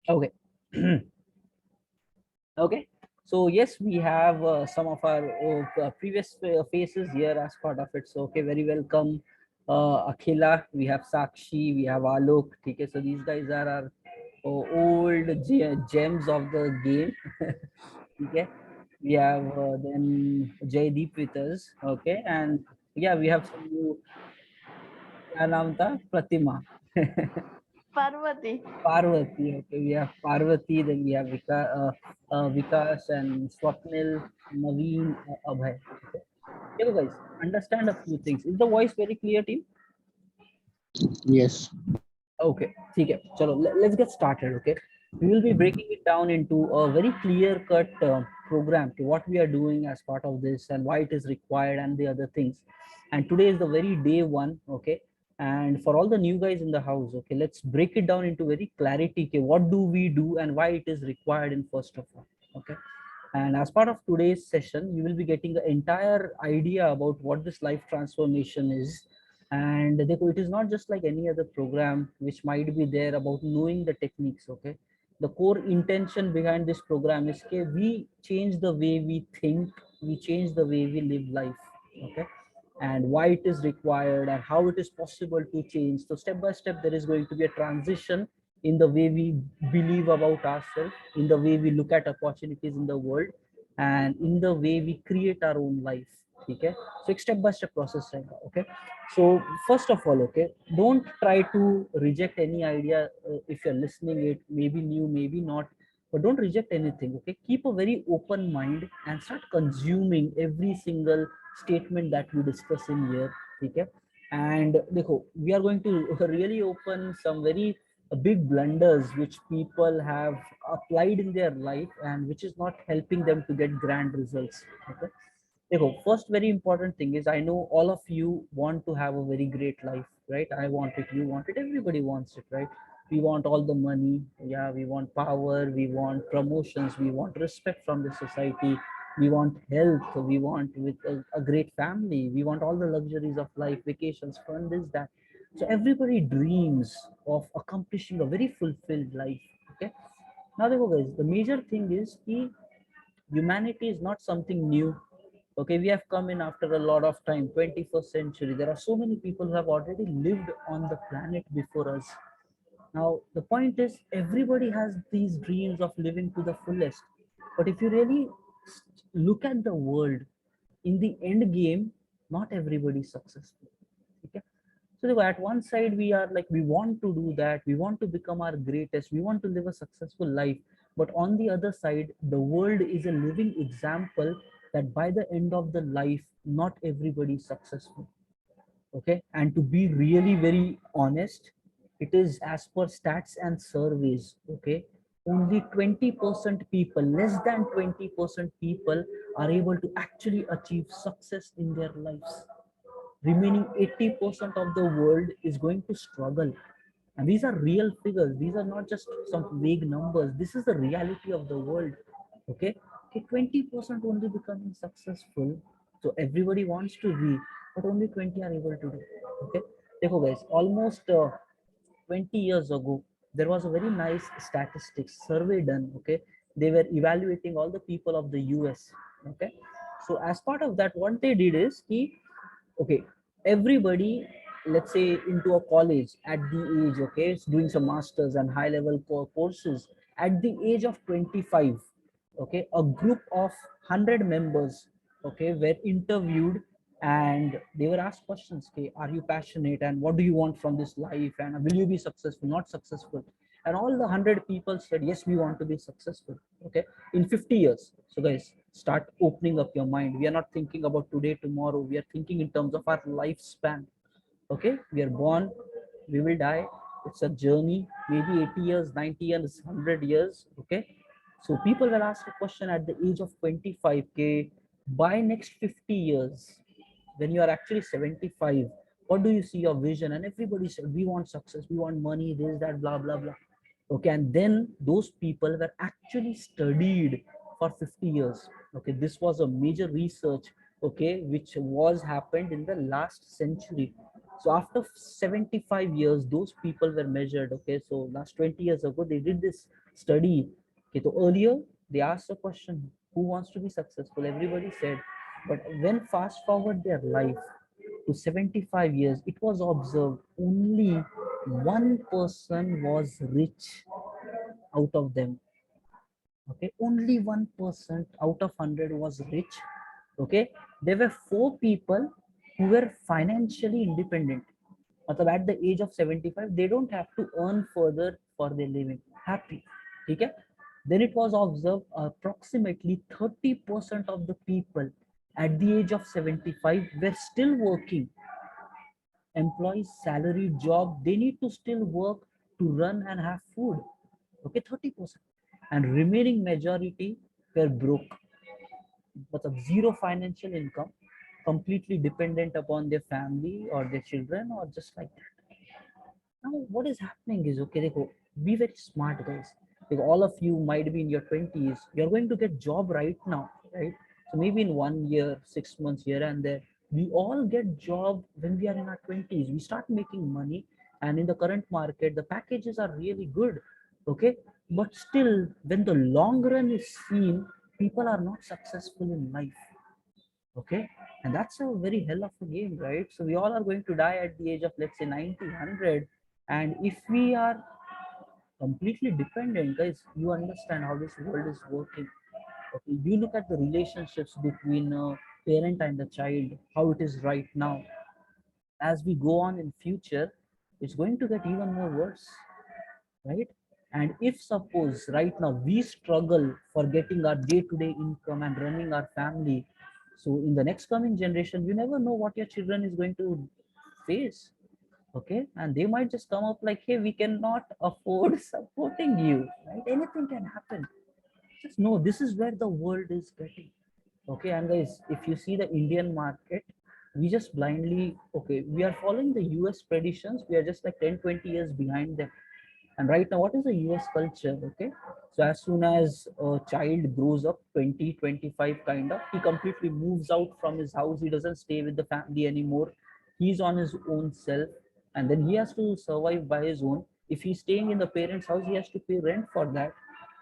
Okay. Okay. So yes, we have some of our previous faces here as part of it. So okay, very welcome, Akhila. We have Sakshi. We have Alok. Okay, so these guys are our old gems of the game. Okay, we have then Jaydeep with us. Okay, and yeah, we have some new. क्या नाम था? Pratima. Parvati. Parvati. Okay, we have Parvati, then we have Vikas and Swapnil, Naveen, Abhay. Okay. Hello guys, understand a few things. Is the voice very clear, team? Yes. Okay, ठीक है. चलो, let's get started. Okay, we will be breaking it down into a very clear-cut program to what we are doing as part of this and why it is required and the other things. And today is the very day one. Okay, and for all the new guys in the house, okay, let's break it down into very clarity. Okay, what do we do and why it is required in first of all. Okay, and as part of today's session, you will be getting the entire idea about what this life transformation is. And it is not just like any other program which might be there about knowing the techniques. Okay, the core intention behind this program is okay, we change the way we think, we change the way we live life. Okay, and why it is required and how it is possible to change. So step by step there is going to be a transition in the way we believe about ourselves, in the way we look at opportunities in the world, and in the way we create our own life. Okay, so एक step by step process रहेगा. Okay, so first of all, okay, don't try to reject any idea. If you're listening it, maybe new, maybe not, but don't reject anything. Okay, keep a very open mind and start consuming every single statement that we discuss in here. Okay, and देखो, we are going to really open some very big blunders which people have applied in their life and which is not helping them to get grand results. Okay, देखो, first very important thing is I know all of you want to have a very great life, right? I want it, you want it, everybody wants it, right? We want all the money, yeah, we want power, we want promotions, we want respect from the society, we want health, we want with a great family, we want all the luxuries of life, vacations, fun, this, that. So everybody dreams of accomplishing a very fulfilled life. Okay, now देखो guys, the major thing is कि humanity is not something new. Okay, we have come in after a lot of time, 21st century. There are so many people who have already lived on the planet before us. Now the point is everybody has these dreams of living to the fullest, but if you really look at the world, in the end game, not everybody is successful. Okay, so at one side we are like we want to do that, we want to become our greatest, we want to live a successful life, but on the other side the world is a living example that by the end of the life not everybody is successful. Okay, and to be really very honest, it is as per stats and surveys. Okay, only 20% people, less than 20% people are able to actually achieve success in their lives. Remaining 80% of the world is going to struggle. And these are real figures, these are not just some vague numbers, this is the reality of the world. Okay, okay, 20% only becoming successful. So everybody wants to be, but only 20 are able to do. Okay, देखो guys, almost 20 years ago there was a very nice statistics survey done. Okay, they were evaluating all the people of the US. Okay, so as part of that, what they did is ki, okay, everybody, let's say into a college at the age, okay, it's doing some masters and high level courses at the age of 25. Okay, a group of 100 members, okay, were interviewed and they were asked questions. Okay, are you passionate and what do you want from this life and will you be successful, not successful? And all the 100 people said yes, we want to be successful. Okay, in 50 years. So guys, start opening up your mind. We are not thinking about today, tomorrow, we are thinking in terms of our lifespan. Okay, we are born, we will die, it's a journey, maybe 80 years, 90 years, 100 years. Okay, so people will ask a question at the age of 25k, by next 50 years, when you are actually 75, what do you see your vision? And everybody said we want success, we want money, this, that, blah, blah, blah. Okay, and then those people were actually studied for 50 years. Okay, this was a major research, okay, which was happened in the last century. So after 75 years, those people were measured. Okay, so last 20 years ago, they did this study. Okay, so earlier they asked a question: Who wants to be successful? Everybody said, but when fast forward their life to 75 years, it was observed only one person was rich out of them. Okay, only 1% out of 100 was rich. Okay, there were four people who were financially independent. मतलब at the age of 75 they don't have to earn further for their living, happy. Okay, then it was observed approximately 30% of the people at the age of 75 were still working, employees, salary job, they need to still work to run and have food. Okay, 30%. And remaining majority were broke, but of zero financial income, completely dependent upon their family or their children or just like that. Now what is happening is, okay, देखो, be very smart guys. Like all of you might be in your 20s, you're going to get job right now, right? So maybe in 1 year, 6 months here and there, we all get job when we are in our 20s, we start making money. And in the current market the packages are really good. Okay, but still when the long run is seen, people are not successful in life. Okay, and that's a very hell of a game, right? So we all are going to die at the age of, let's say, 90, 100. And if we are completely dependent, guys, you understand how this world is working. Okay, you look at the relationships between a parent and a child, how it is right now. As we go on in future, it's going to get even more worse, right? And if suppose right now we struggle for getting our day-to-day income and running our family, so in the next coming generation, you never know what your children is going to face. Okay, and they might just come up like, hey, we cannot afford supporting you, right? Anything can happen. Just know this is where the world is getting. Okay, and guys, if you see the Indian market, we just blindly, okay, we are following the US traditions, we are just like 10, 20 years behind them. And right now, what is the US culture? Okay, so as soon as a child grows up, 20, 25 kind of, he completely moves out from his house, he doesn't stay with the family anymore, he's on his own self, and then he has to survive by his own. If he's staying in the parents house, he has to pay rent for that.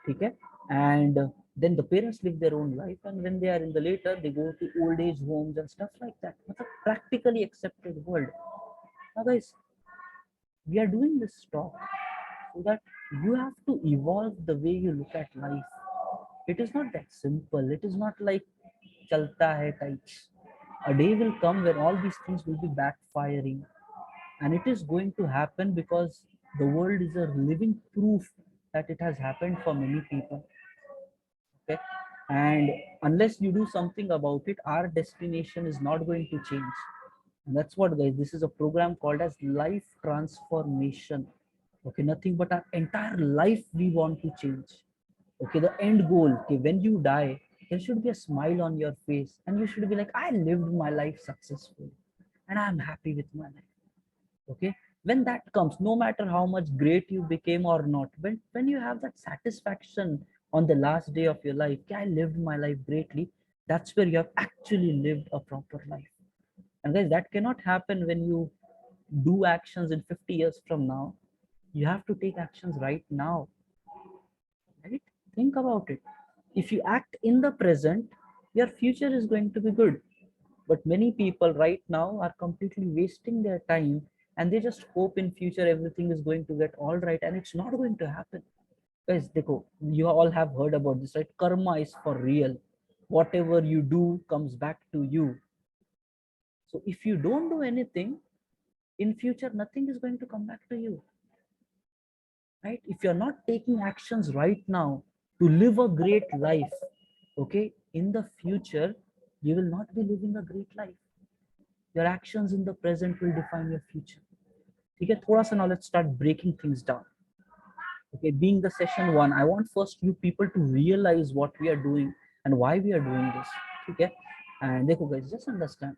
Okay, and then the parents live their own life, and when they are in the later, they go to old age homes and stuff like that. It's a practically accepted world. Now guys, we are doing this talk so that you have to evolve the way you look at life. It is not that simple. It is not like chalta hai types. A day will come where all these things will be backfiring, and it is going to happen because the world is a living proof that it has happened for many people. Okay, and unless you do something about it, our destination is not going to change. And that's what, guys, this is a program called as life transformation. Okay, nothing but our entire life we want to change. Okay, the end goal, okay, when you die, there should be a smile on your face and you should be like, I lived my life successfully and I'm happy with my life. Okay, when that comes, no matter how much great you became or not, when you have that satisfaction on the last day of your life, okay, I lived my life greatly, that's where you have actually lived a proper life. And guys, that cannot happen when you do actions in 50 years from now. You have to take actions right now, right? Think about it. If you act in the present, your future is going to be good. But many people right now are completely wasting their time and they just hope in future everything is going to get all right, and it's not going to happen. Guys, dekho, you all have heard about this, right? Karma is for real. Whatever you do comes back to you. So if you don't do anything, in future nothing is going to come back to you, right? If you're not taking actions right now to live a great life, okay, in the future you will not be living a great life. Your actions in the present will define your future. Okay, thoda sa now let's start breaking things down. Okay, being the session one, I want first you people to realize what we are doing and why we are doing this. Okay, and देखो guys, just understand,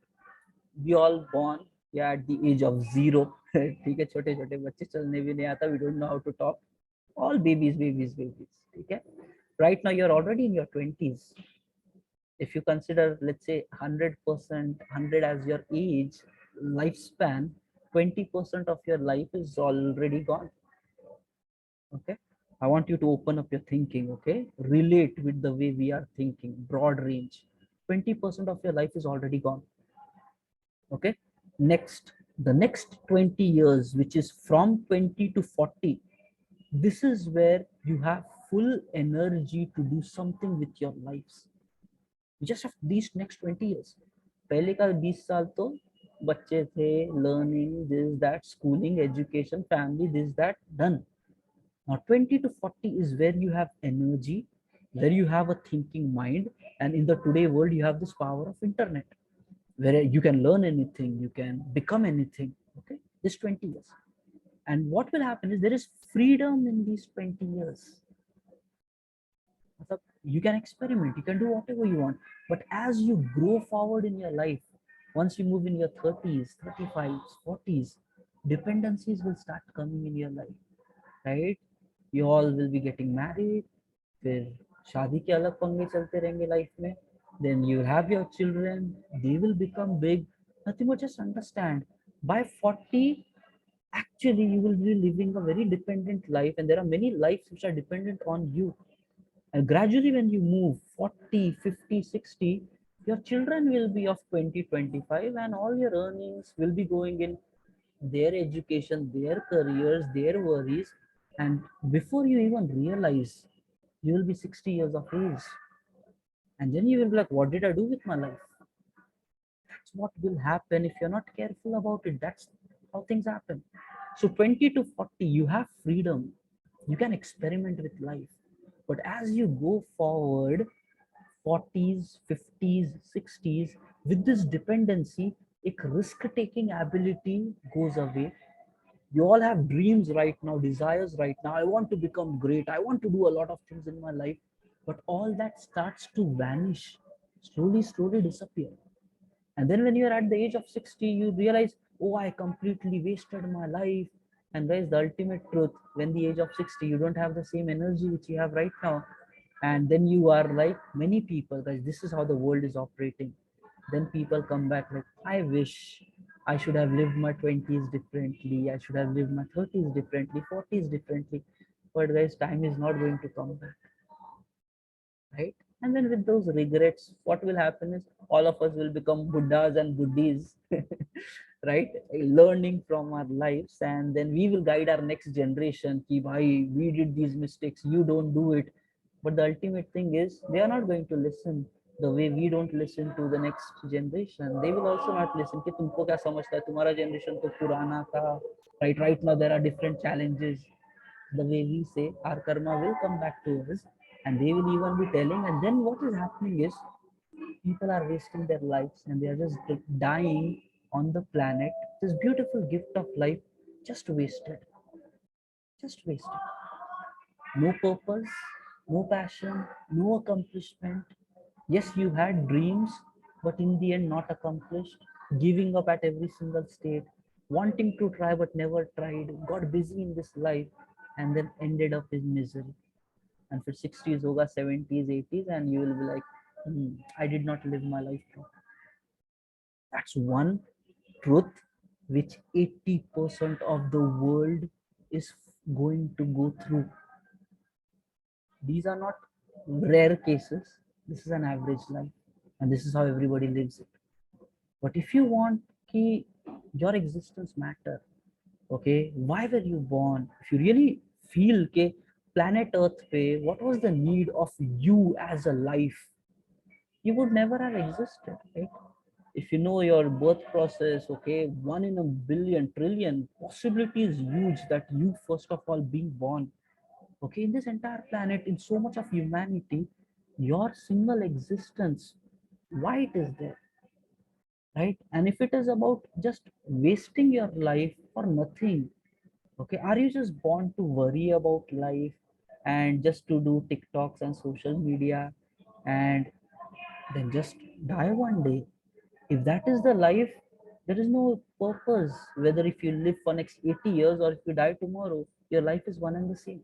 we all born, yeah, at the age of 0. ठीक है, छोटे छोटे बच्चे, चलने भी नहीं आता, we don't know how to talk, all babies. ठीक है, right now you're already in your 20s. If you consider, let's say, 100%, 100 as your age lifespan, 20% of your life is already gone. Okay, I want you to open up your thinking. Okay, relate with the way we are thinking, broad range. 20% of your life is already gone. Okay, next, the next 20 years, which is from 20 to 40, this is where you have full energy to do something with your lives. You just have these next 20 years. पहले का 20 साल तो बच्चे थे, learning this that, schooling, education, family, this that, done. Now 20 to 40 is where you have energy, where you have a thinking mind, and in the today world you have this power of internet, where you can learn anything, you can become anything. Okay, this 20 years. And what will happen is there is freedom in these 20 years. You can experiment, you can do whatever you want. But as you grow forward in your life, once you move in your 30s, 35s, 40s, dependencies will start coming in your life, right? You all will be getting married, फिर शादी के अलग पंगे चलते रहेंगे life में. Then you have your children, they will become big. Nothing but just understand, by 40, actually you will be living a very dependent life, and there are many lives which are dependent on you. And gradually when you move 40, 50, 60, your children will be of 20, 25, and all your earnings will be going in their education, their careers, their worries. And before you even realize, you will be 60 years of age. And then you will be like, what did I do with my life? That's what will happen if you're not careful about it. That's how things happen. So 20 to 40, you have freedom. You can experiment with life. But as you go forward, 40s, 50s, 60s, with this dependency, a risk-taking ability goes away. You all have dreams right now, desires right now. I want to become great. I want to do a lot of things in my life. But all that starts to vanish, slowly, slowly disappear. And then when you're at the age of 60, you realize, oh, I completely wasted my life. And where's the ultimate truth? When the age of 60, you don't have the same energy which you have right now. And then you are like many people, guys, this is how the world is operating. Then people come back like, I wish I should have lived my 20s differently. I should have lived my 30s differently, 40s differently. But guys, time is not going to come back, right? And then with those regrets, what will happen is all of us will become Buddhas and Buddhis, right? Learning from our lives, and then we will guide our next generation. Ki bhai, we did these mistakes, you don't do it. But the ultimate thing is, they are not going to listen the way we don't listen to the next generation. They will also not listen. Ki tumko kya samajhta hai? Tumhara generation to purana tha, right? Right now there are different challenges. The way we say, our karma will come back to us, and they will even be telling. And then what is happening is, people are wasting their lives and they are just dying on the planet. This beautiful gift of life just wasted, just wasted. No purpose, no passion, no accomplishment. Yes, you had dreams, but in the end not accomplished. Giving up at every single state, wanting to try but never tried, got busy in this life, and then ended up in misery. And for 60s hoga, 70s, 80s, and you will be like, I did not live my life through. That's one truth which 80% of the world is going to go through. These are not rare cases. This is an average life, and this is how everybody lives it. But if you want ki your existence matter, okay, why were you born? If you really feel ke planet Earth pe, what was the need of you as a life? You would never have existed, right? If you know your birth process, okay, 1 in a billion trillion possibility is huge that you first of all being born. Okay, in this entire planet, in so much of humanity, your single existence, why it is there, right? And if it is about just wasting your life for nothing, okay, are you just born to worry about life and just to do TikToks and social media and then just die one day? If that is the life, there is no purpose. Whether if you live for next 80 years or if you die tomorrow, your life is one and the same.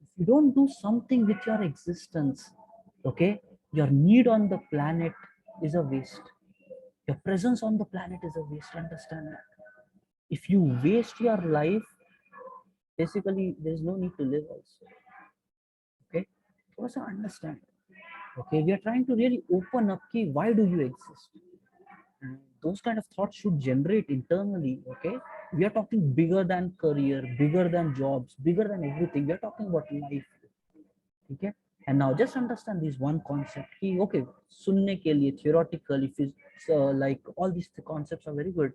If you don't do something with your existence, okay, your need on the planet is a waste. Your presence on the planet is a waste. Understand that. If you waste your life, basically there's no need to live also. Okay, so also understand. Okay, we are trying to really open up key, why do you exist? And those kind of thoughts should generate internally. Okay, we are talking bigger than career, bigger than jobs, bigger than everything. We are talking about life. Okay, and now just understand this one concept ki, okay, sunne ke liye theoretical, if it's like all these concepts are very good,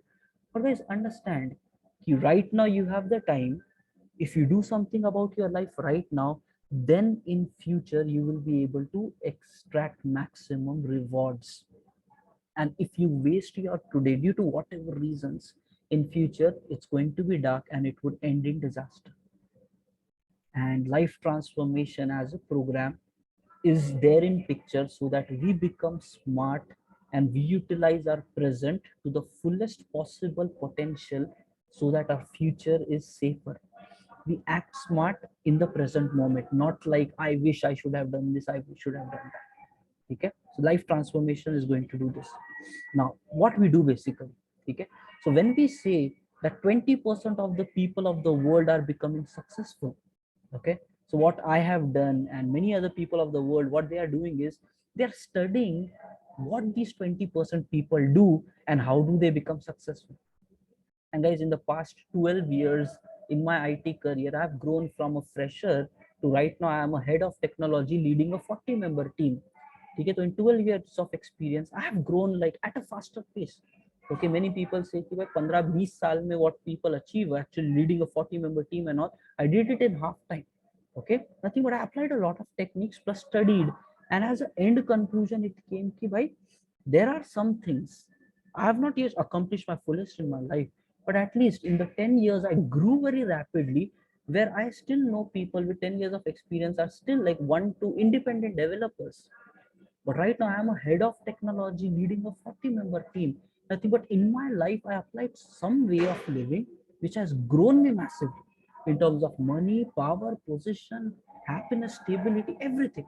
but guys understand ki right now you have the time. If you do something about your life right now, then in future you will be able to extract maximum rewards. And if you waste your today due to whatever reasons, in future it's going to be dark and it would end in disaster. And life transformation as a program is there in picture so that we become smart and we utilize our present to the fullest possible potential so that our future is safer. We act smart in the present moment, not like I wish I should have done this, I should have done that. Okay, so life transformation is going to do this. Now what we do basically, okay, so when we say that 20% of the people of the world are becoming successful, okay, so what I have done and many other people of the world, what they are doing is they're studying what these 20% people do and how do they become successful. And guys, in the past 12 years in my IT career, I've grown from a fresher to right now I am a head of technology leading a 40-member team. Okay, so in 12 years of experience, I have grown like at a faster pace. Okay, many people say कि भाई 15-20 साल में what people achieve actually leading a 40-member team and all, I did it in half time. Okay, nothing but I applied a lot of techniques plus studied, and as an end conclusion, it came कि भाई there are some things I have not yet accomplished my fullest in my life, but at least in the 10 years I grew very rapidly, where I still know people with 10 years of experience are still like 1 2 independent developers. But right now I am a head of technology leading a 40-member team. Nothing but in my life I applied some way of living which has grown me massively in terms of money, power, position, happiness, stability, everything.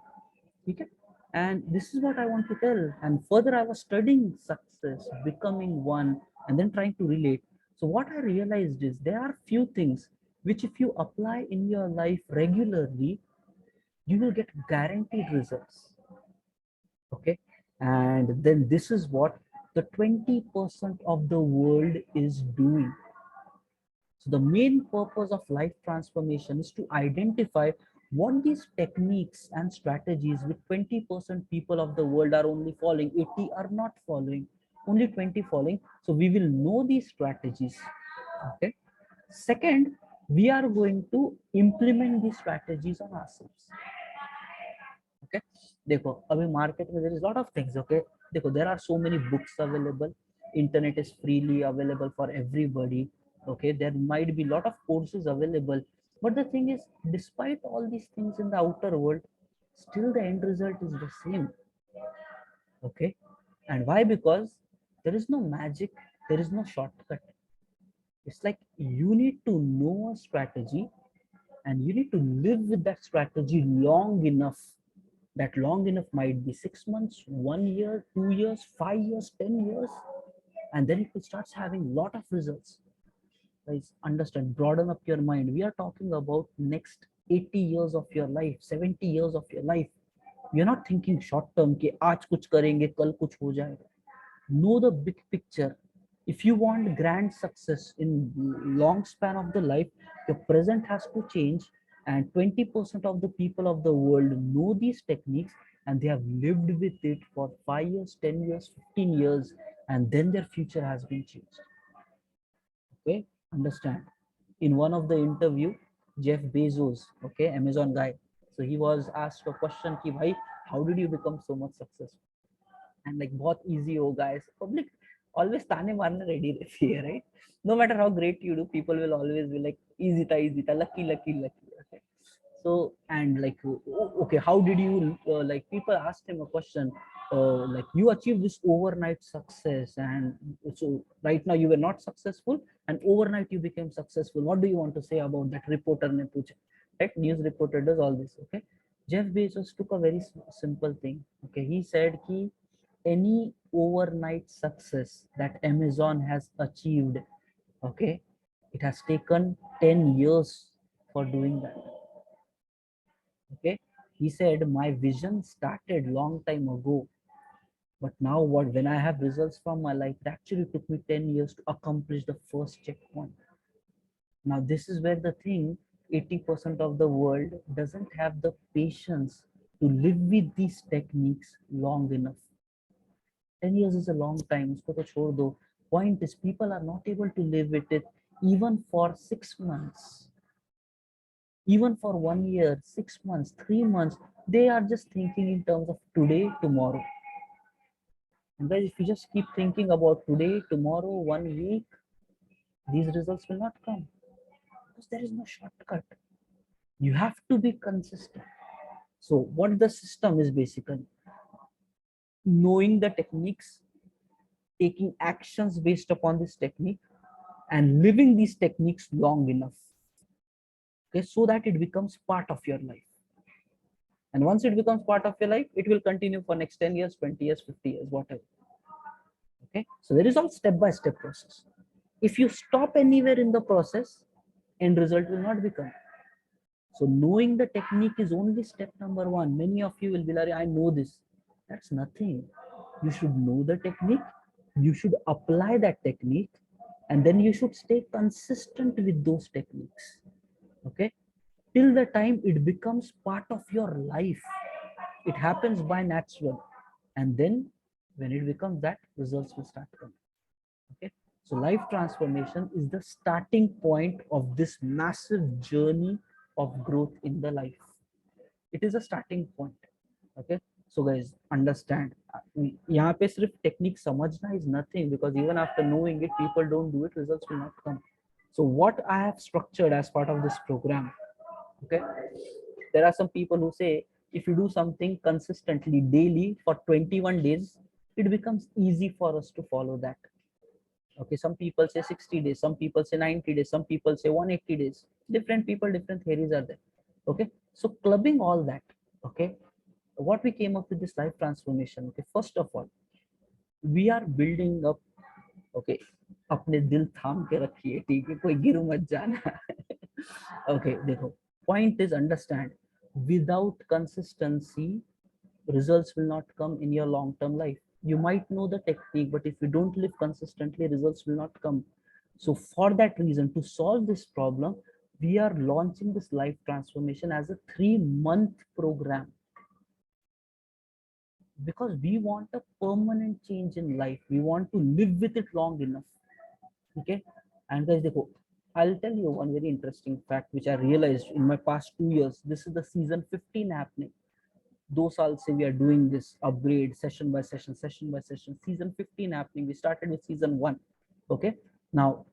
Okay? And this is what I want to tell. And further, I was studying success, becoming one, and then trying to relate. So what I realized is there are few things which if you apply in your life regularly, you will get guaranteed results. Okay, and then this is what the 20% of the world is doing. So the main purpose of life transformation is to identify what these techniques and strategies with 20% people of the world are only following, 80 are not following, only 20 following. So we will know these strategies. Okay. Second, we are going to implement these strategies on ourselves. Okay, देखो अभी market में there is lot of things. Okay, देखो there are so many books available, internet is freely available for everybody. Okay, there might be lot of courses available, but the thing is, despite all these things in the outer world, still the end result is the same. Okay, and why? Because there is no magic, there is no shortcut. It's like you need to know a strategy and you need to live with that strategy long enough. That long enough might be 6 months, 1 year, 2 years, 5 years, 10 years, and then it starts having lot of results. Guys, understand, broaden up your mind. We are talking about next 80 years of your life, 70 years of your life. We are not thinking short term कि आज कुछ करेंगे कल कुछ हो जाएगा. Know the big picture. If you want grand success in long span of the life, your present has to change, and 20% of the people of the world know these techniques and they have lived with it for 5 years, 10 years, 15 years, and then their future has been changed. Okay, understand. In one of the interview, Jeff Bezos, okay, Amazon guy, so he was asked a question ki bhai, how did you become so much successful? And like बहुत easy हो guys, public always ताने मारने ready रहती है, right? No matter how great you do, people will always be like easy ta lucky lucky lucky. Okay, so and like okay, how did you like people asked him a question, like you achieved this overnight success, and so right now you were not successful and overnight you became successful, what do you want to say about that? Reporter ne pucha, right? News reporter does all this. Okay, Jeff Bezos took a very simple thing. Okay, he said ki any overnight success that Amazon has achieved, okay, It has taken 10 years for doing that. Okay. He said, my vision started long time ago. But now what, when I have results from my life, it actually took me 10 years to accomplish the first checkpoint. Now this is where the thing, 80% of the world doesn't have the patience to live with these techniques long enough. 10 years is a long time. Usko to chhod do. Point is, people are not able to live with it even for 6 months, even for 1 year, 6 months, 3 months. They are just thinking in terms of today, tomorrow. And guys, if you just keep thinking about today, tomorrow, 1 week, these results will not come because there is no shortcut. You have to be consistent. So, what the system is basically knowing the techniques, taking actions based upon this technique, and living these techniques long enough, okay, so that it becomes part of your life. And once it becomes part of your life, it will continue for next 10 years, 20 years, 50 years, whatever. Okay, so there is all step by step process. If you stop anywhere in the process, end result will not become. So knowing the technique is only step number one. Many of you will be like, I know this. That's nothing. You should know the technique, you should apply that technique, and then you should stay consistent with those techniques. Okay, till the time it becomes part of your life. It happens by natural, and then when it becomes that, results will start coming. Okay, so life transformation is the starting point of this massive journey of growth in the life. It is a starting point. Okay, so guys, understand, यहाँ पे सिर्फ technique समझना is nothing, because even after knowing it, people don't do it, results will not come. So what I have structured as part of this program, okay, there are some people who say, if you do something consistently daily for 21 days, it becomes easy for us to follow that. Okay, some people say 60 days, some people say 90 days, some people say 180 days. Different people, different theories are there. Okay, so clubbing all that, okay, what we came up with this life transformation. Okay, first of all, we are building up. Okay, अपने दिल थाम के रखिए, ठीक है, कोई गिर मत जाना. Okay, देखो, point is, understand, without consistency, results will not come in your long term life. You might know the technique, but if you don't live consistently, results will not come. So for that reason, to solve this problem, we are launching this life transformation as a 3-month program, because we want a permanent change in life. We want to live with it long enough. Okay, and guys, देखो, I'll tell you one very interesting fact which I realized in my past 2 years. This is the season 15 happening. 2 साल से we are doing this upgrade, session by session, session by session. Season 15 happening. We started with season 1. Okay, now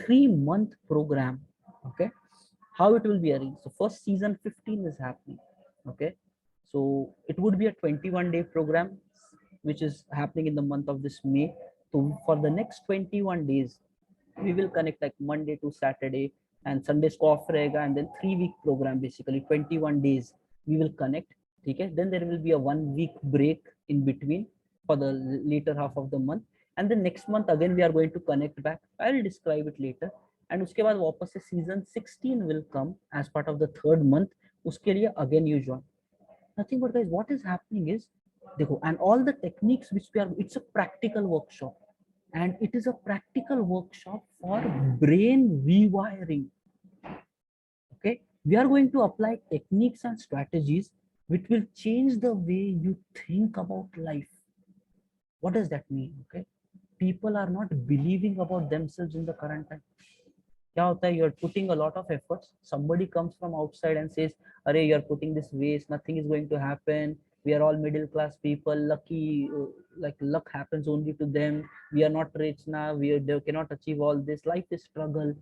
3-month program. Okay, how it will be arranged. So first, season 15 is happening. Okay, so it would be a 21-day program which is happening in the month of this May. So for the next 21 days, we will connect like Monday to Saturday, and Sundays को off रहेगा, and then 3-week program, basically 21 days we will connect. Okay, then there will be a 1-week break in between for the later half of the month, and then next month again we are going to connect back. I will describe it later. And उसके बाद वापस से season 16 will come as part of the 3rd month. उसके लिए again you join. Nothing but guys, what is happening is, देखो, and all the techniques which we are, it's a practical workshop, and it is a practical workshop for brain rewiring. Okay, we are going to apply techniques and strategies which will change the way you think about life. What does that mean? Okay, people are not believing about themselves in the current time. क्या होता है, you're putting a lot of efforts, somebody comes from outside and says, अरे you're putting this waste, nothing is going to happen, we are all middle class people, lucky, like luck happens only to them, we are not rich now, they cannot achieve all this, life is struggle.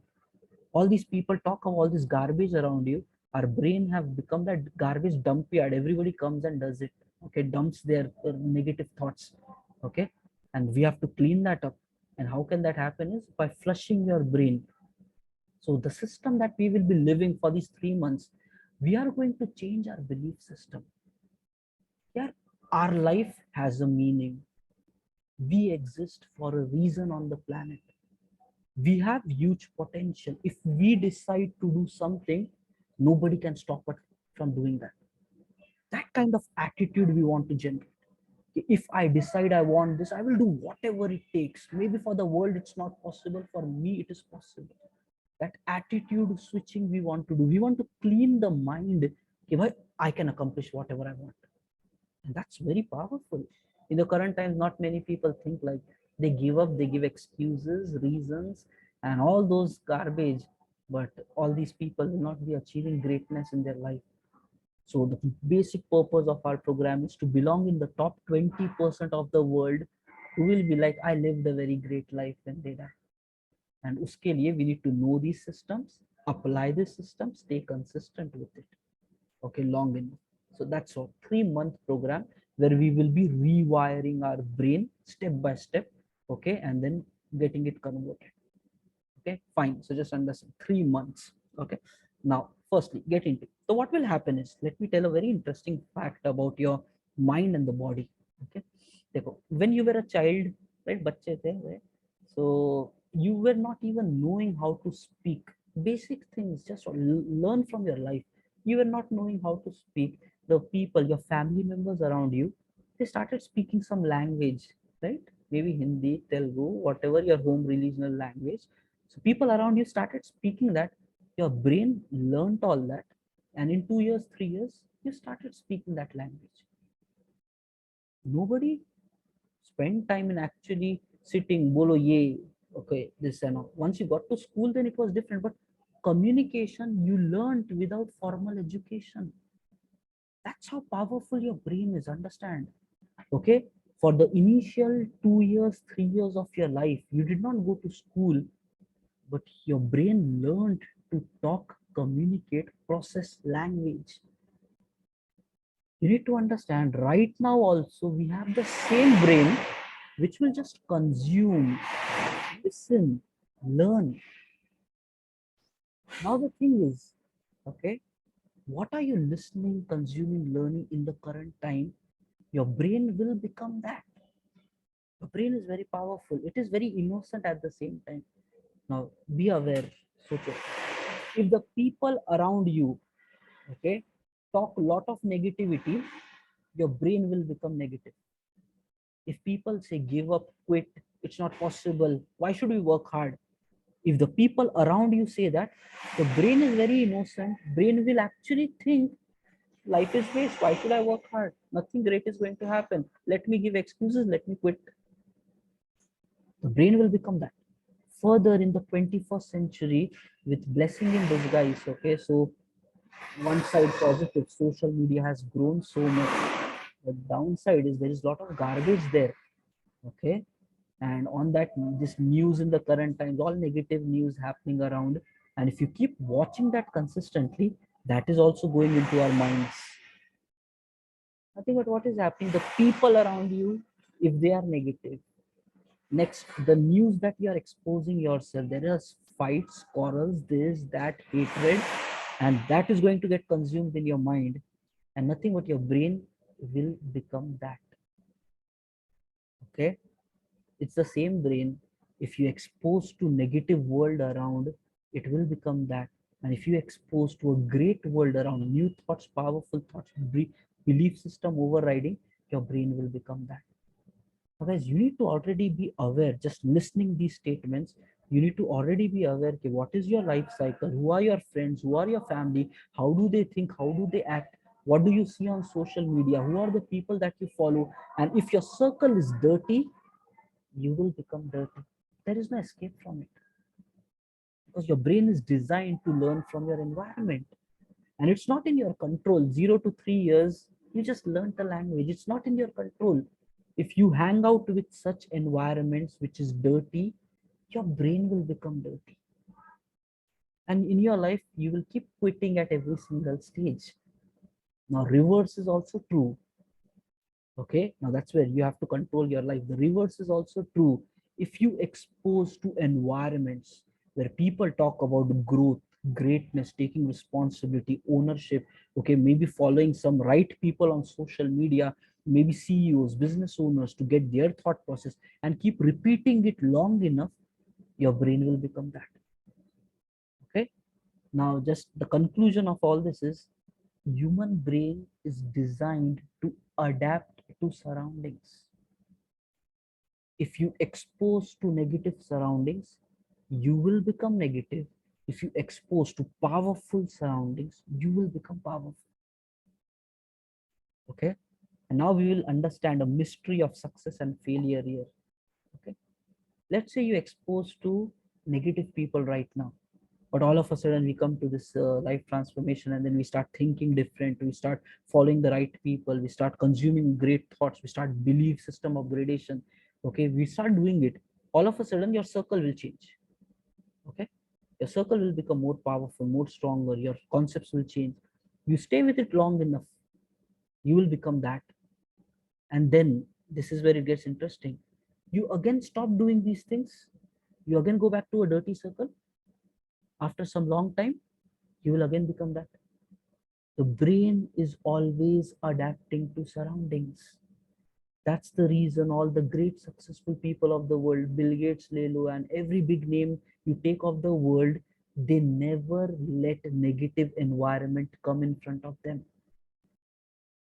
All these people talk of all this garbage around you. Our brain have become that garbage dump yard. Everybody comes and does it. Okay, dumps their negative thoughts. Okay, and we have to clean that up. And how can that happen is by flushing your brain. So the system that we will be living for these 3 months, we are going to change our belief system. Yeah, our life has a meaning. We exist for a reason on the planet. We have huge potential. If we decide to do something, nobody can stop us from doing that. That kind of attitude we want to generate. If I decide I want this, I will do whatever it takes. Maybe for the world it's not possible, for me it is possible. That attitude switching we want to do. We want to clean the mind. Okay, I can accomplish whatever I want. And that's very powerful. In the current times, not many people think like, they give up, they give excuses, reasons, and all those garbage. But all these people will not be achieving greatness in their life. So the basic purpose of our program is to belong in the top 20% of the world who will be like, I lived a very great life when they die. And uske liye we need to know these systems, apply these systems, stay consistent with it. Okay, long enough. So that's a 3-month program where we will be rewiring our brain step by step. Okay, and then getting it converted. Okay, fine. So just understand, 3 months. Okay, now firstly get into it. So what will happen is, let me tell a very interesting fact about your mind and the body. Okay, देखो, when you were a child, right, बच्चे थे, right? So you were not even knowing how to speak basic things. Just learn from your life. You were not knowing how to speak. The people, your family members around you, they started speaking some language, right? Maybe Hindi, Telugu, whatever your home regional language. So people around you started speaking that. Your brain learned all that, and in 2 years, 3 years, you started speaking that language. Nobody spent time in actually sitting, bolo ye, okay, this and all. Once you got to school, then it was different. But communication you learned without formal education. That's how powerful your brain is. Understand? Okay. For the initial 2 years, 3 years of your life, you did not go to school, but your brain learned to talk, communicate, process language. You need to understand, right now also we have the same brain which will just consume, listen, learn. Now the thing is, okay, what are you listening, consuming, learning in the current time? Your brain will become that. Your brain is very powerful. It is very innocent at the same time. Now be aware, Socho. If the people around you, okay, talk a lot of negativity, your brain will become negative. If people say give up, quit, it's not possible, why should we work hard? If the people around you say that, the brain is very innocent. Brain will actually think life is waste. Why should I work hard? Nothing great is going to happen. Let me give excuses. Let me quit. The brain will become that. Further in the 21st century, with blessing in disguise. Okay, so one side positive, social media has grown so much. The downside is there is a lot of garbage there. Okay, and on that, this news in the current times, all negative news happening around, and if you keep watching that consistently, that is also going into our minds. Nothing but what is happening, the people around you, if they are negative, next, the news that you are exposing yourself, there is fights, quarrels, this, that, hatred, and that is going to get consumed in your mind, and nothing but your brain will become that. Okay, it's the same brain. If you expose to negative world around, it will become that. And if you expose to a great world around, new thoughts, powerful thoughts, belief system overriding, your brain will become that. Otherwise, you need to already be aware. Just listening these statements, you need to already be aware. Okay, what is your life cycle? Who are your friends? Who are your family? How do they think? How do they act? What do you see on social media? Who are the people that you follow? And if your circle is dirty, you will become dirty. There is no escape from it, because your brain is designed to learn from your environment, and it's not in your control. 0 to 3 years, you just learn the language. It's not in your control. If you hang out with such environments which is dirty, your brain will become dirty, and in your life you will keep quitting at every single stage. Now reverse is also true. Okay, now that's where you have to control your life. The reverse is also true. If you expose to environments where people talk about growth, greatness, taking responsibility, ownership, okay, maybe following some right people on social media, maybe CEOs, business owners, to get their thought process, and keep repeating it long enough, your brain will become that. Okay, now just the conclusion of all this is human brain is designed to adapt to surroundings. If you expose to negative surroundings, you will become negative. If you expose to powerful surroundings, you will become powerful. Okay, and now we will understand a mystery of success and failure here. Okay, let's say you expose to negative people right now, but all of a sudden we come to this life transformation, and then we start thinking different, we start following the right people, we start consuming great thoughts, we start belief system upgradation. Okay, we start doing it. All of a sudden your circle will change. Okay, your circle will become more powerful, more stronger, your concepts will change. You stay with it long enough, you will become that. And then this is where it gets interesting. You again stop doing these things, you again go back to a dirty circle. After some long time, you will again become that. The brain is always adapting to surroundings. That's the reason all the great successful people of the world, Bill Gates, Lelo, and every big name you take of the world, they never let negative environment come in front of them.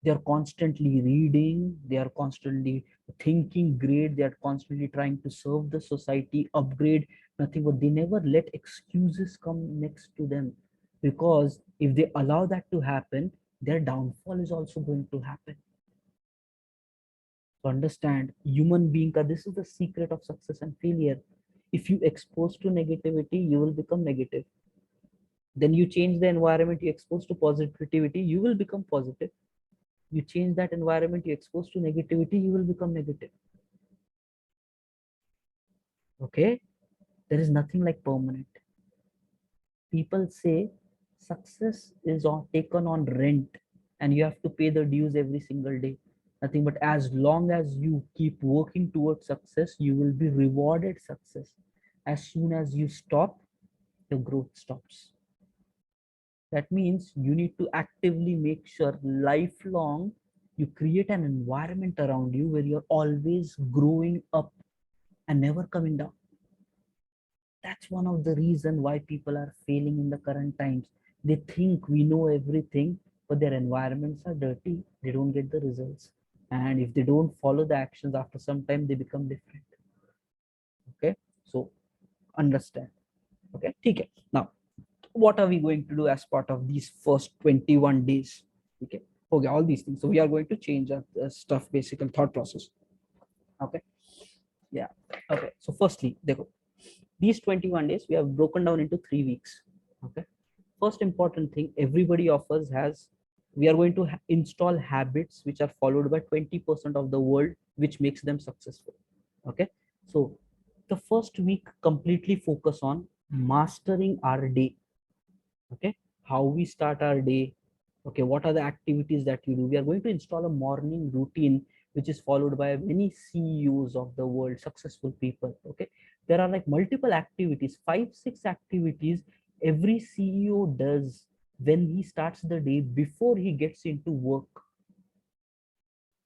They are constantly reading, they are constantly thinking great, they are constantly trying to serve the society, upgrade, nothing, but they never let excuses come next to them. Because if they allow that to happen, their downfall is also going to happen. So understand, human being, this is the secret of success and failure. If you expose to negativity, you will become negative. Then you change the environment, you expose to positivity, you will become positive. You change that environment, you expose to negativity, you will become negative. Okay, there is nothing like permanent. People say success is taken on rent, and you have to pay the dues every single day. Nothing, but as long as you keep working towards success, you will be rewarded success. As soon as you stop, the growth stops. That means you need to actively make sure lifelong you create an environment around you where you're always growing up and never coming down. That's one of the reason why people are failing in the current times. They think we know everything, but their environments are dirty, they don't get the results, and if they don't follow the actions, after some time they become different. Okay, so understand. Okay, okay. Now what are we going to do as part of these first 21 days? Okay, okay, all these things, so we are going to change our stuff, basic thought process. Okay, yeah. Okay, so firstly, these 21 days we have broken down into 3 weeks. Okay, first important thing, everybody of us has, we are going to install habits which are followed by 20% of the world, which makes them successful. Okay, so the first week completely focus on mastering our day. Okay, how we start our day. Okay, what are the activities that you do? We are going to install a morning routine which is followed by many CEOs of the world, successful people. Okay, there are like multiple activities, 5 6 activities every CEO does when he starts the day before he gets into work.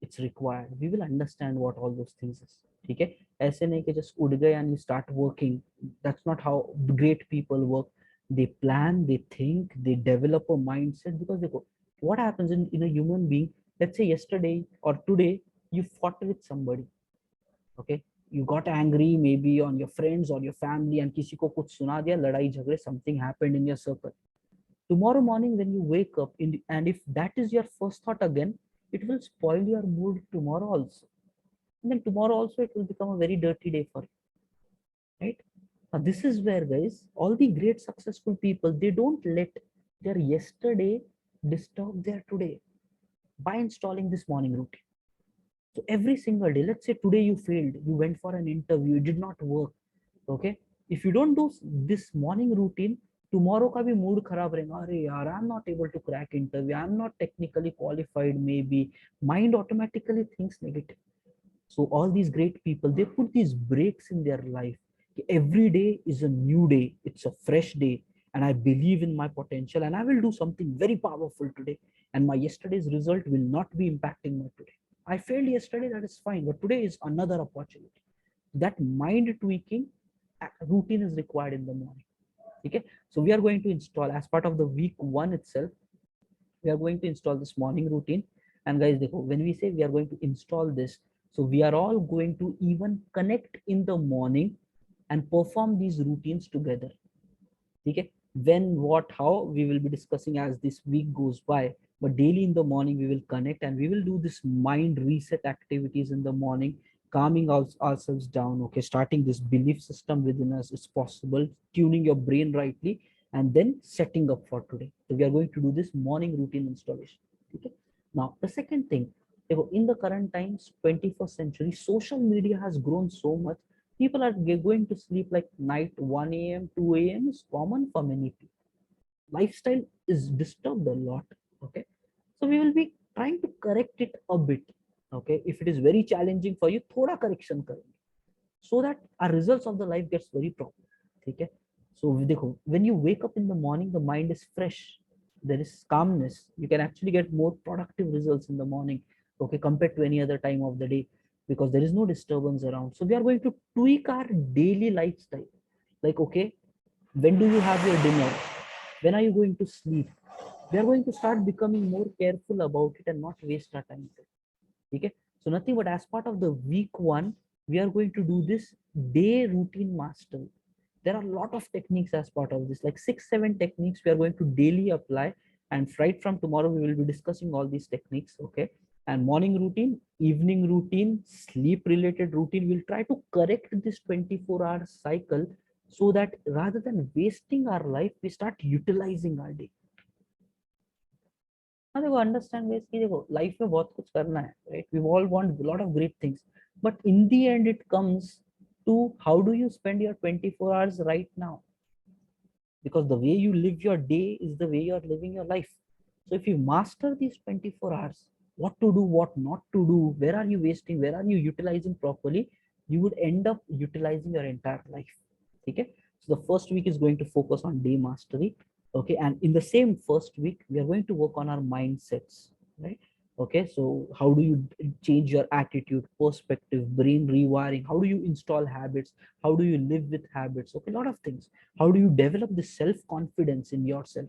It's required, we will understand what all those things is. Okay, ऐसे नहीं कि just उठ गए and you start working. That's not how great people work. They plan, they think, they develop a mindset. Because देखो, what happens in a human being, let's say yesterday or today you fought with somebody. Okay, you got angry maybe on your friends or your family and किसी को कुछ सुना दिया, लड़ाई झगड़े, something happened in your circle. Tomorrow morning when you wake up and if that is your first thought again, it will spoil your mood tomorrow also, and then tomorrow also it will become a very dirty day for you, right? Now this is where, guys, all the great successful people, they don't let their yesterday disturb their today by installing this morning routine. So every single day, let's say today you failed, you went for an interview, it did not work. Okay, if you don't do this morning routine, tomorrow का भी mood खराब रहेगा, अरे यार I'm not able to crack interview, I'm not technically qualified, maybe mind automatically thinks negative. So all these great people, they put these breaks in their life. Every day is a new day, it's a fresh day, and I believe in my potential and I will do something very powerful today, and my yesterday's result will not be impacting my today. I failed yesterday, that is fine, but today is another opportunity. That mind tweaking routine is required in the morning. Okay, so we are going to install as part of the week 1 itself, we are going to install this morning routine. And guys, when we say we are going to install this, so we are all going to even connect in the morning and perform these routines together. Okay, when, what, how, we will be discussing as this week goes by, but daily in the morning we will connect and we will do this mind reset activities in the morning, calming ourselves down. Okay, starting this belief system within us, it's possible, tuning your brain rightly, and then setting up for today. So we are going to do this morning routine installation. Okay, now the second thing, in the current times, 21st century, social media has grown so much. People are going to sleep like night 1 a.m., 2 a.m. is common for many people. Lifestyle is disturbed a lot. Okay. So we will be trying to correct it a bit. Okay. If it is very challenging for you, thoda correction करेंगे, so that our results of the life gets very proper. Okay. So when you wake up in the morning, the mind is fresh. There is calmness. You can actually get more productive results in the morning. Okay, compared to any other time of the day, because there is no disturbance around. So we are going to tweak our daily lifestyle. Like, okay, when do you have your dinner? When are you going to sleep? We are going to start becoming more careful about it and not waste our time. Okay, so nothing but as part of the week 1, we are going to do this day routine master. There are a lot of techniques as part of this, like 6 7 techniques we are going to daily apply. And right from tomorrow we will be discussing all these techniques. Okay, and morning routine, evening routine, sleep related routine, we'll try to correct this 24-hour cycle, so that rather than wasting our life, we start utilizing our day. हाँ देखो, understand guys कि देखो life में बहुत कुछ करना है, right? We all want lot of great things, but in the end it comes to how do you spend your 24 hours right now, because the way you live your day is the way you are living your life. So if you master these 24 hours, what to do, what not to do, where are you wasting, where are you utilizing properly, you would end up utilizing your entire life. Okay, so the first week is going to focus on day mastery. Okay, and in the same first week we are going to work on our mindsets, right? Okay, so how do you change your attitude, perspective, brain rewiring, how do you install habits, how do you live with habits? Okay, a lot of things. How do you develop the self confidence in yourself?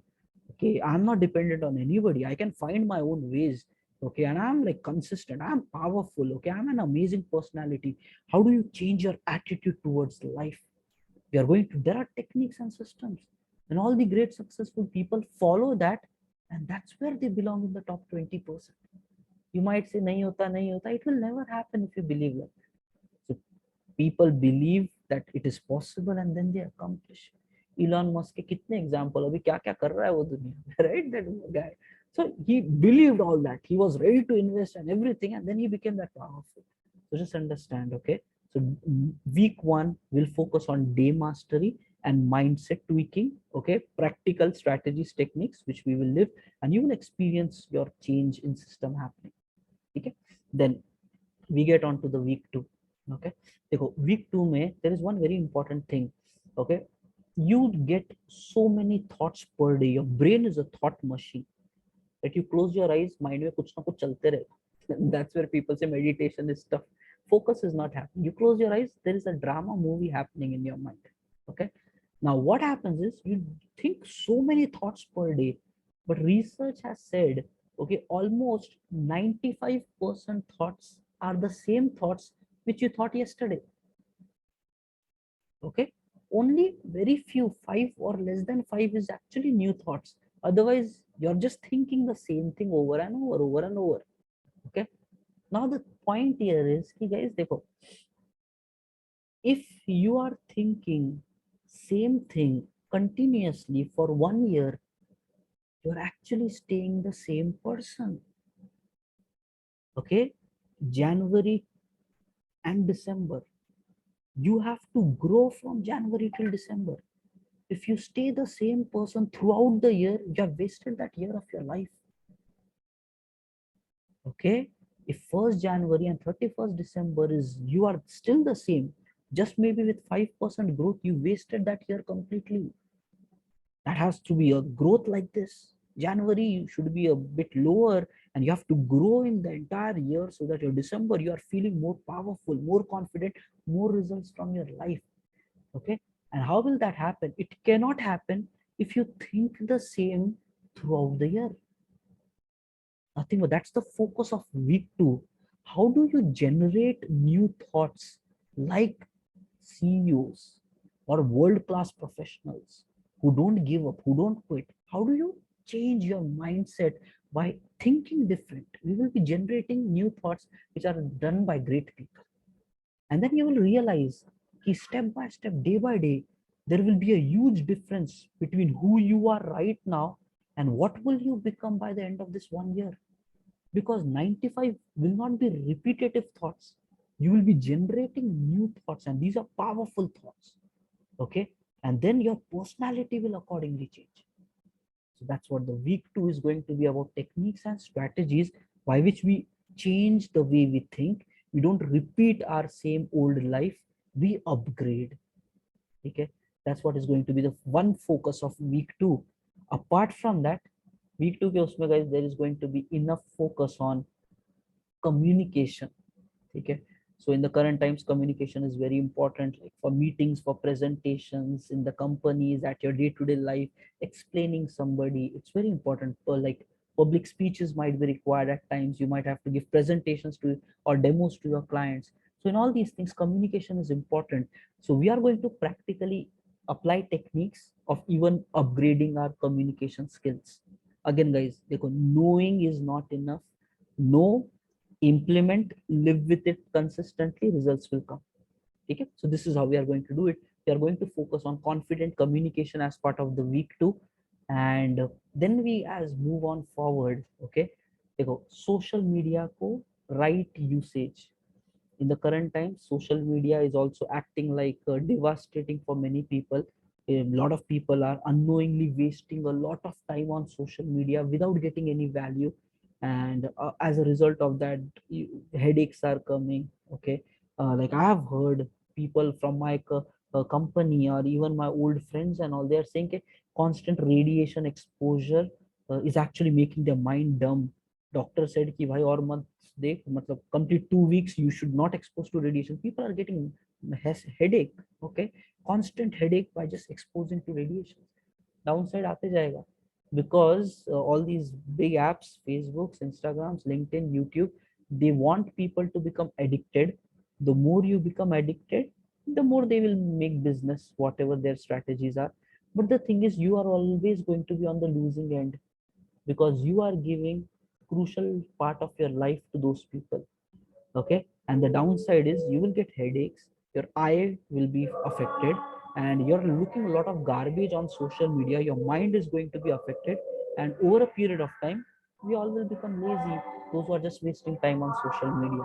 Okay, I'm not dependent on anybody, I can find my own ways. Okay, and I'm like consistent, I'm powerful. Okay, I'm an amazing personality. How do you change your attitude towards life? We are going to, there are techniques and systems, and all the great successful people follow that, and that's where they belong in the top 20%. You might say nahi hota, it will never happen if you believe that. So people believe that it is possible and then they accomplish. Elon Musk के कितने example, अभी क्या क्या कर रहा है वो दुनिया में, right? That guy. So he believed all that. He was ready to invest and everything, and then he became that powerful. So just understand, okay? So week 1 will focus on day mastery and mindset tweaking, okay? Practical strategies, techniques, which we will live, and you will experience your change in system happening. Okay? Then we get on to the week 2. Okay, देखो week 2 में there is one very important thing. Okay, you get so many thoughts per day. Your brain is a thought machine. That you close your eyes, mind में कुछ ना कुछ चलते रहेगा. That's where people say meditation is tough. Focus is not happening. You close your eyes, there is a drama movie happening in your mind. Okay, now what happens is you think so many thoughts per day, but research has said, okay, almost 95% thoughts are the same thoughts which you thought yesterday. Okay, only very few, 5 or less than 5 is actually new thoughts. Otherwise you're just thinking the same thing over and over and over. Okay, now the point here is कि guys देखो, if you are thinking same thing continuously for 1 year, you're actually staying the same person. Okay, January and December, you have to grow from January till December. If you stay the same person throughout the year, you have wasted that year of your life. Okay, if 1st January and 31st December is you are still the same, just maybe with 5% growth, you wasted that year completely. That has to be a growth like this. January should be a bit lower, and you have to grow in the entire year, so that your December you are feeling more powerful, more confident, more results from your life. Okay, and how will that happen? It cannot happen if you think the same throughout the year. Nothing but that's the focus of week 2. How do you generate new thoughts like CEOs or world class professionals who don't give up, who don't quit? How do you change your mindset by thinking different? We will be generating new thoughts which are done by great people. And then you will realize कि step by step, day by day, there will be a huge difference between who you are right now and what will you become by the end of this 1 year. Because 95 will not be repetitive thoughts. You will be generating new thoughts, and these are powerful thoughts. Okay, and then your personality will accordingly change. So that's what the week 2 is going to be about, techniques and strategies by which we change the way we think. We don't repeat our same old life, we upgrade. Okay, that's what is going to be the one focus of week 2. Apart from that, week 2 के उसमें guys, there is going to be enough focus on communication. Okay, so in the current times communication is very important, like for meetings, for presentations in the companies, at your day-to-day life, explaining somebody, it's very important. For like public speeches might be required at times, you might have to give presentations to or demos to your clients. So in all these things communication is important. So we are going to practically apply techniques of even upgrading our communication skills. Again guys, knowing is not enough. Know, implement, live with it consistently, results will come. Okay, so this is how we are going to do it. We are going to focus on confident communication as part of the week 2, and then we as move on forward. Okay, social media ko right usage. In the current time social media is also acting like devastating for many people. A lot of people are unknowingly wasting a lot of time on social media without getting any value, and as a result of that headaches are coming. Okay, like I have heard people from my company or even my old friends and all, they are saying that constant radiation exposure is actually making their mind dumb. Doctor said कि भाई और मत देख, मतलब complete 2 weeks you should not expose to radiation. People are getting headache. Okay, constant headache by just exposing to radiation. Downside आते जाएगा, because all these big apps, Facebooks, Instagrams, LinkedIn, YouTube, they want people to become addicted. The more you become addicted, the more they will make business, whatever their strategies are. But the thing is, you are always going to be on the losing end, because you are giving crucial part of your life to those people. Okay, and the downside is you will get headaches, your eye will be affected, and you're looking a lot of garbage on social media, your mind is going to be affected, and over a period of time we all will become lazy, those who are just wasting time on social media.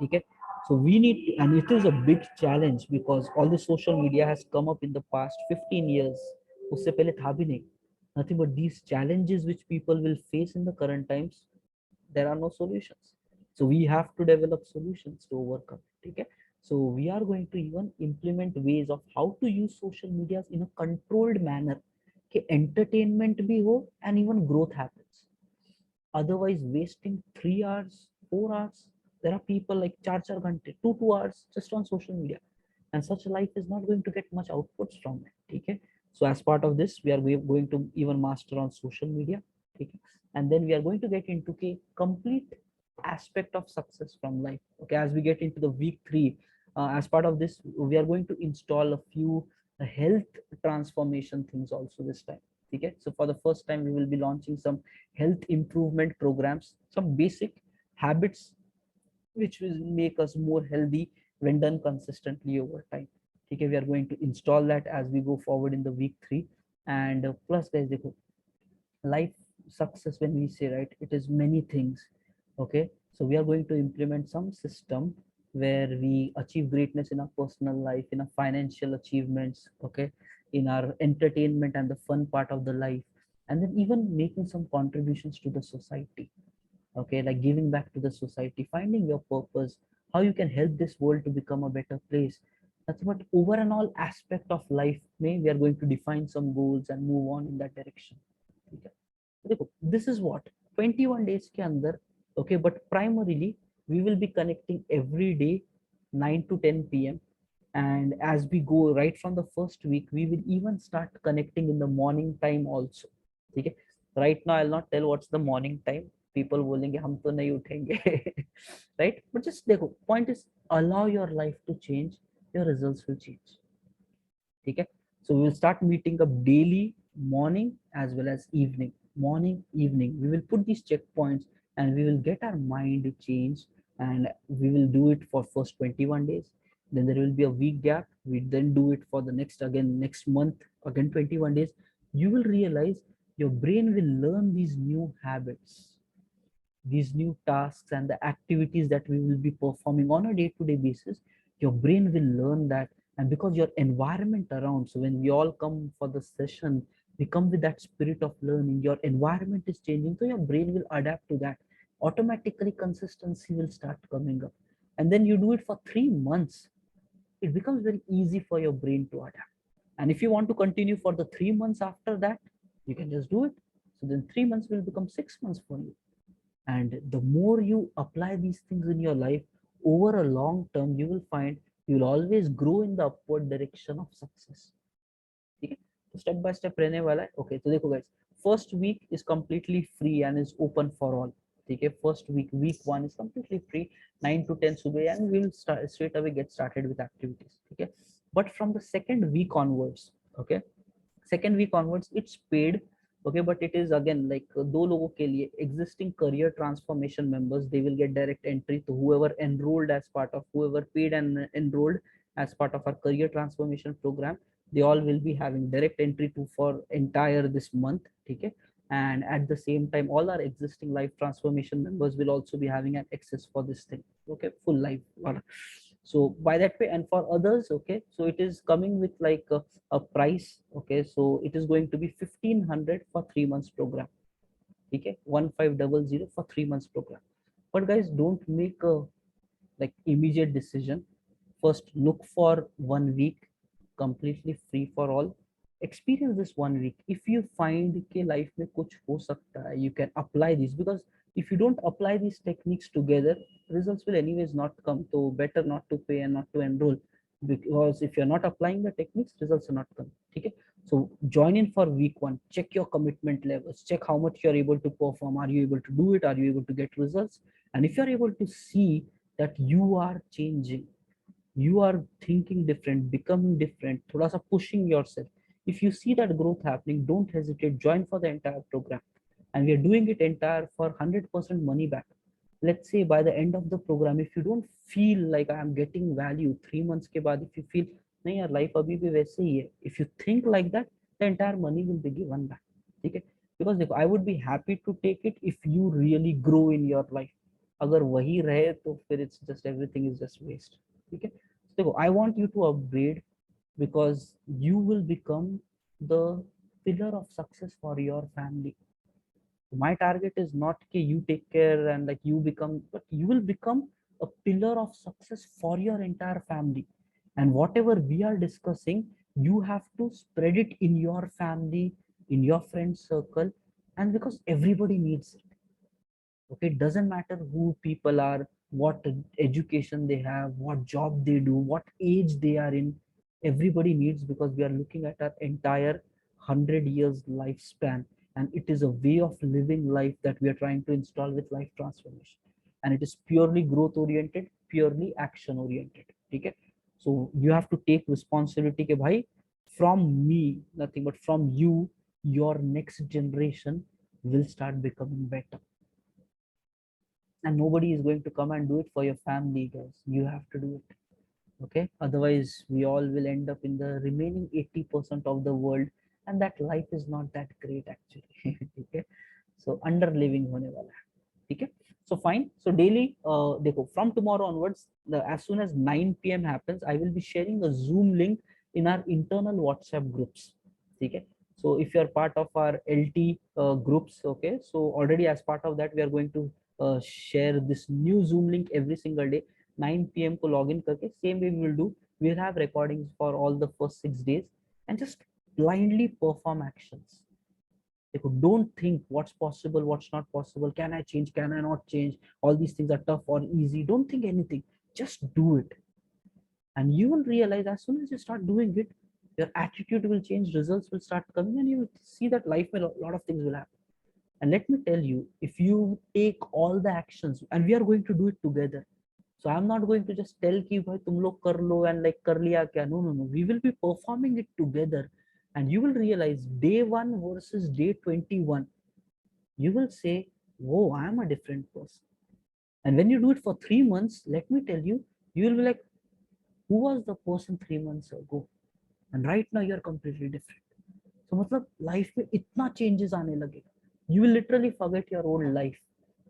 Okay, so we need to, and it is a big challenge because all the social media has come up in the past 15 years. उससे पहले था भी नहीं. Nothing but these challenges which people will face in the current times, there are no solutions. So we have to develop solutions to overcome it. Okay, so we are going to even implement ways of how to use social media in a controlled manner कि entertainment भी हो and even growth happens. Otherwise wasting 3 hours, 4 hours, there are people like 4 ghante, 2 hours just on social media, and such life is not going to get much outputs from it. Okay, so as part of this we are going to even master on social media. Okay, and then we are going to get into a complete aspect of success from life. Okay, as we get into the week 3, as part of this we are going to install a few health transformation things also this time. Okay, so for the first time we will be launching some health improvement programs, some basic habits which will make us more healthy when done consistently over time. Okay, we are going to install that as we go forward in the week 3. And plus guys, life success, when we say, right, it is many things. Okay, so we are going to implement some system where we achieve greatness in our personal life, in our financial achievements. Okay, in our entertainment and the fun part of the life, and then even making some contributions to the society. Okay, like giving back to the society, finding your purpose, how you can help this world to become a better place. That's what over and all aspect of life may we are going to define some goals and move on in that direction. Okay, देखो, this is what 21 days के अंदर. Okay, but primarily we will be connecting every day 9 to 10 p.m. And as we go right from the first week, we will even start connecting in the morning time also. Okay, right now I'll not tell what's the morning time. People बोलेंगे हम तो नहीं उठेंगे right, but just देखो, point is allow your life to change, your results will change. ठीक है, so we will start meeting up daily, morning as well as evening. Morning, evening, we will put these checkpoints, and we will get our mind changed, and we will do it for first 21 days. Then there will be a week gap, we then do it for the next, again next month, again 21 days. You will realize your brain will learn these new habits, these new tasks and the activities that we will be performing on a day-to-day basis. Your brain will learn that. And because your environment around, so when we all come for the session, we come with that spirit of learning, your environment is changing, so your brain will adapt to that. Automatically consistency will start coming up, and then you do it for 3 months. It becomes very easy for your brain to adapt. And if you want to continue for the 3 months after that, you can just do it. So then 3 months will become 6 months for you. And the more you apply these things in your life over a long term, you will find you will always grow in the upward direction of success. ठीक है, तो step by step रहने वाला है. Okay, तो देखो guys, first week is completely free and is open for all. ठीक है, first week 1 is completely free, 9 to 10 सुबह, and we will start straight away get started with activities. ठीक है, but from the second week onwards, okay, second week onwards it's paid. Okay, but it is again like दो लोगों के लिए, existing career transformation members, they will get direct entry to whoever enrolled as part of, whoever paid and enrolled as part of our career transformation program. They all will be having direct entry to for entire this month. Okay, and at the same time all our existing life transformation members will also be having an access for this thing. Okay, full life. So by that way, and for others, okay, so it is coming with like a price. Okay, so it is going to be 1500 for 3 months program. Okay, 1500 for 3 months program. But guys, don't make a like immediate decision. First look for 1 week completely free for all. Experience this 1 week. If you find कि life में कुछ हो सकता है, you can apply this, because if you don't apply these techniques together, results will anyways not come. So better not to pay and not to enroll, because if you're not applying the techniques, results are not coming. Okay, so join in for week 1, check your commitment levels, check how much you're able to perform, are you able to do it, are you able to get results. And if you're able to see that you are changing, you are thinking different, becoming different, thoda sa pushing yourself, if you see that growth happening, don't hesitate, join for the entire program. And we are doing it entire for 100% money back. Let's say by the end of the program, if you don't feel like I am getting value 3 months ke baad, if you feel nahi yaar life abhi bhi वैसे ही है, if you think like that, the entire money will be given back. ठीक है, because देखो, I would be happy to take it if you really grow in your life. अगर वही रहे तो फिर it's just everything is just waste. ठीक है, देखो, I want you to upgrade, because you will become the pillar of success for your family. My target is not कि you take care and like you become, but you will become a pillar of success for your entire family. And whatever we are discussing, you have to spread it in your family, in your friend circle, and because everybody needs it. Okay, it doesn't matter who people are, what education they have, what job they do, what age they are in. Everybody needs, because we are looking at our entire 100 years lifespan, and it is a way of living life that we are trying to install with life transformation. And it is purely growth oriented, purely action oriented. Okay, so you have to take responsibility ke bhai, from me nothing, but from you, your next generation will start becoming better. And nobody is going to come and do it for your family, guys. You have to do it. Okay, otherwise we all will end up in the remaining 80% of the world, and that life is not that great actually. Okay, so under living hone wala hai. Okay, so fine, so daily dekho, from tomorrow onwards, as soon as 9 p.m. happens, I will be sharing a Zoom link in our internal WhatsApp groups. Okay, so if you are part of our LT groups, okay, so already as part of that, we are going to share this new Zoom link every single day. 9 p.m. को login करके, same way we will do. We will have recordings for all the first 6 days, and just blindly perform actions. Don't think what's possible, what's not possible, can I change, can I not change, all these things are tough or easy. Don't think anything, just do it. And you will realize as soon as you start doing it, your attitude will change, results will start coming, and you will see that life will, a lot of things will happen. And let me tell you, if you take all the actions, and we are going to do it together. So I'm not going to just tell ki bhai tum log kar lo and like kar liya kya. No, no, no. We will be performing it together, and you will realize day 1 versus day 21. You will say, "Whoa, I am a different person." And when you do it for 3 months, let me tell you, you will be like, "Who was the person 3 months ago?" And right now you're completely different. So मतलब life में इतना changes आने लगेगा. You will literally forget your old life.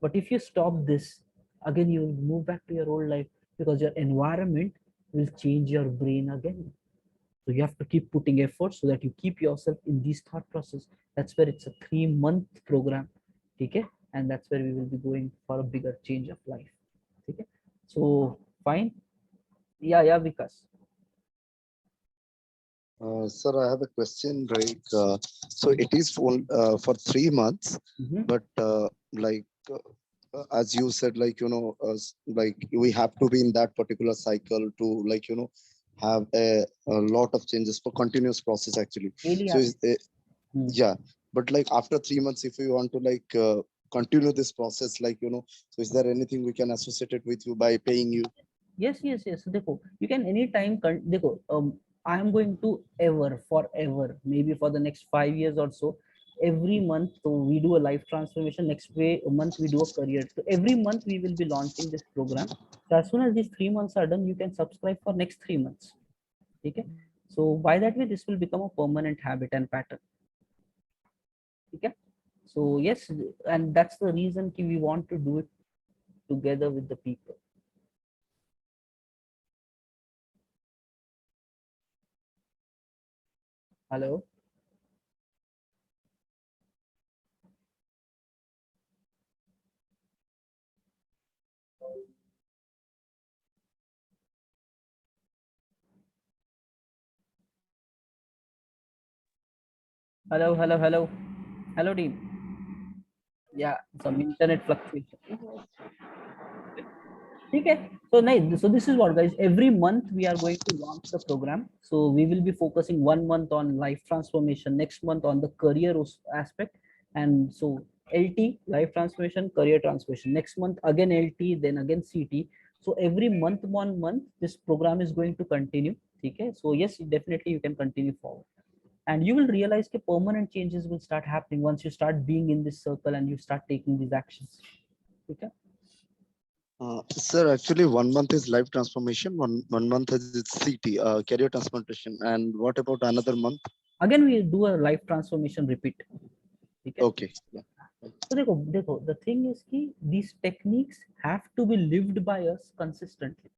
But if you stop this, again you will move back to your old life, because your environment will change your brain again. So you have to keep putting effort so that you keep yourself in this thought process. That's where it's a 3-month program. Okay? And that's where we will be going for a bigger change of life. Okay? So fine. Yeah, Vikas. Sir, I have a question. Like, so it is for 3 months, but like as you said, like like we have to be in that particular cycle to like have a lot of changes for continuous process actually. Daily So is yeah, but like after 3 months, if we want to like continue this process, like so is there anything we can associate it with you by paying you? Yes. देखो, you can anytime देखो, I am going to forever, maybe for the next 5 years or so, every month, so we do a life transformation, next month we do a career. So every month we will be launching this program. So as soon as these 3 months are done, you can subscribe for next 3 months. Okay? So by that way, this will become a permanent habit and pattern. Okay? So yes, and that's the reason we want to do it together with the people. Hello. Hello, team. Yeah, some internet fluctuation. Okay. So this is what, guys, every month we are going to launch the program. So we will be focusing 1 month on life transformation, next month on the career aspect, and so LT, life transformation, career transformation, next month again LT, then again CT. So every month, 1 month, this program is going to continue. Okay. So yes, definitely you can continue forward, and you will realize that permanent changes will start happening once you start being in this circle and you start taking these actions. Okay. Sir, actually, 1 month is life transformation. One month is CT, career transformation. And what about another month? Again we do a life transformation repeat. Okay. Okay. Yeah. So देखो, the thing is कि these techniques have to be lived by us consistently.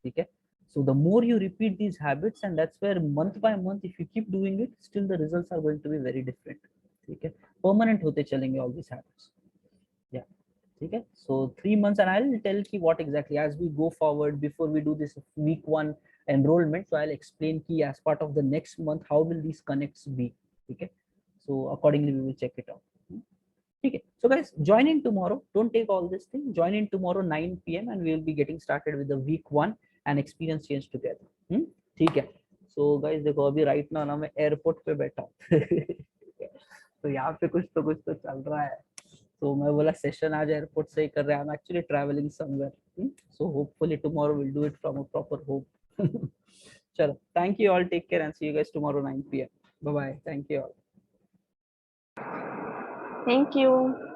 Okay. So the more you repeat these habits, and that's where month by month, if you keep doing it, still the results are going to be very different. Okay. Permanent होते चलेंगे all these habits. Yeah. Okay. So 3 months, and I'll tell you what exactly as we go forward. Before we do this week 1 enrollment, so I'll explain key as part of the next month how will these connects be. Okay. So accordingly we will check it out. Okay. So guys, join in tomorrow. Don't take all this thing. Join in tomorrow 9 p.m. and we will be getting started with the week 1 and experience change together. ठीक है. So guys, देखो अभी right now ना मैं airport पे बैठा हूँ. तो यहाँ पे कुछ तो चल रहा है. So मैं बोला session आज airport से ही कर रहे हैं. I'm actually traveling somewhere. So hopefully tomorrow we'll do it from a proper home. चलो, thank you all. Take care and see you guys tomorrow 9 p.m. Bye bye. Thank you all. Thank you.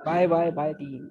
Bye team.